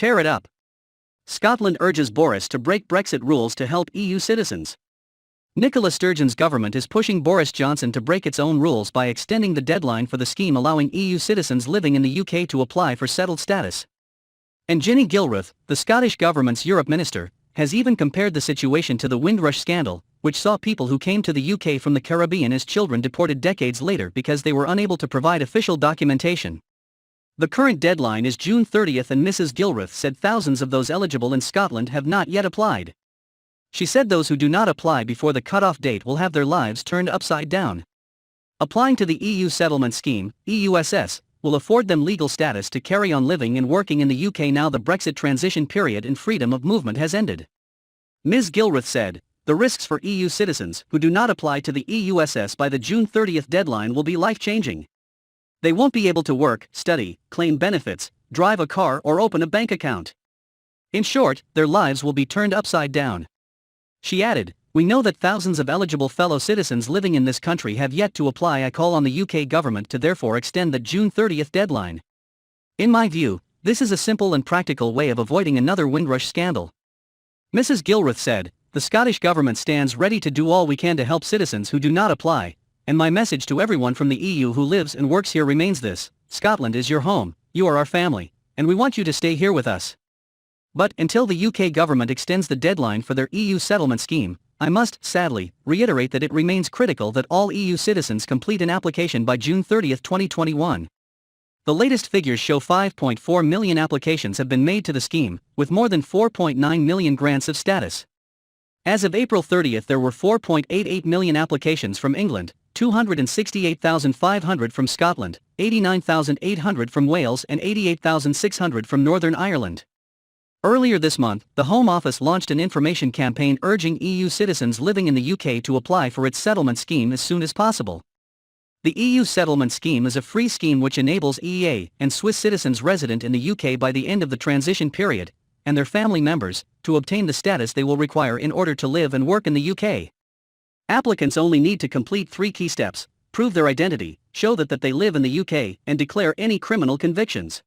Tear it up. Scotland urges Boris to break Brexit rules to help EU citizens. Nicola Sturgeon's government is pushing Boris Johnson to break its own rules by extending the deadline for the scheme allowing EU citizens living in the UK to apply for settled status. And Jenny Gilruth, the Scottish government's Europe minister, has even compared the situation to the Windrush scandal, which saw people who came to the UK from the Caribbean as children deported decades later because they were unable to provide official documentation. The current deadline is June 30th, and Mrs Gilruth said thousands of those eligible in Scotland have not yet applied. She said those who do not apply before the cutoff date will have their lives turned upside down. Applying to the EU settlement scheme, EUSS, will afford them legal status to carry on living and working in the UK now the Brexit transition period and freedom of movement has ended. Ms Gilruth said, "The risks for EU citizens who do not apply to the EUSS by the June 30th deadline will be life-changing. They won't be able to work, study, claim benefits, drive a car or open a bank account. In short, their lives will be turned upside down." She added, "We know that thousands of eligible fellow citizens living in this country have yet to apply. I call on the UK government to therefore extend the June 30th deadline. In my view, this is a simple and practical way of avoiding another Windrush scandal." Mrs Gilruth said, "The Scottish government stands ready to do all we can to help citizens who do not apply, and my message to everyone from the EU who lives and works here remains this: Scotland is your home, you are our family, and we want you to stay here with us. But until the UK government extends the deadline for their EU settlement scheme, I must, sadly, reiterate that it remains critical that all EU citizens complete an application by June 30, 2021. The latest figures show 5.4 million applications have been made to the scheme, with more than 4.9 million grants of status. As of April 30th, there were 4.88 million applications from England, 268,500 from Scotland, 89,800 from Wales and 88,600 from Northern Ireland. Earlier this month, the Home Office launched an information campaign urging EU citizens living in the UK to apply for its settlement scheme as soon as possible. The EU settlement scheme is a free scheme which enables EEA and Swiss citizens resident in the UK by the end of the transition period, and their family members, to obtain the status they will require in order to live and work in the UK. Applicants only need to complete 3 key steps: prove their identity, show that they live in the UK, and declare any criminal convictions.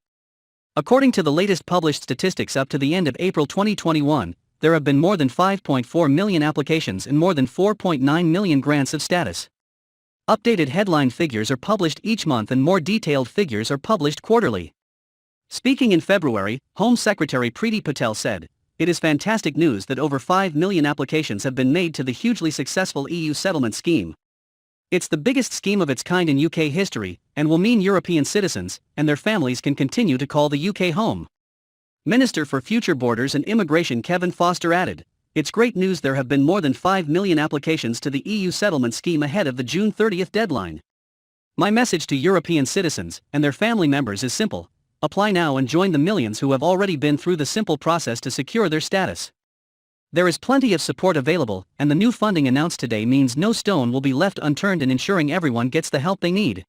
According to the latest published statistics up to the end of April 2021, there have been more than 5.4 million applications and more than 4.9 million grants of status. Updated headline figures are published each month and more detailed figures are published quarterly. Speaking in February, Home Secretary Priti Patel said, "It is fantastic news that over 5 million applications have been made to the hugely successful EU settlement scheme. It's the biggest scheme of its kind in UK history, and will mean European citizens and their families can continue to call the UK home." Minister for Future Borders and Immigration Kevin Foster added, "It's great news there have been more than 5 million applications to the EU settlement scheme ahead of the June 30th deadline. My message to European citizens and their family members is simple: apply now and join the millions who have already been through the simple process to secure their status. There is plenty of support available, and the new funding announced today means no stone will be left unturned in ensuring everyone gets the help they need."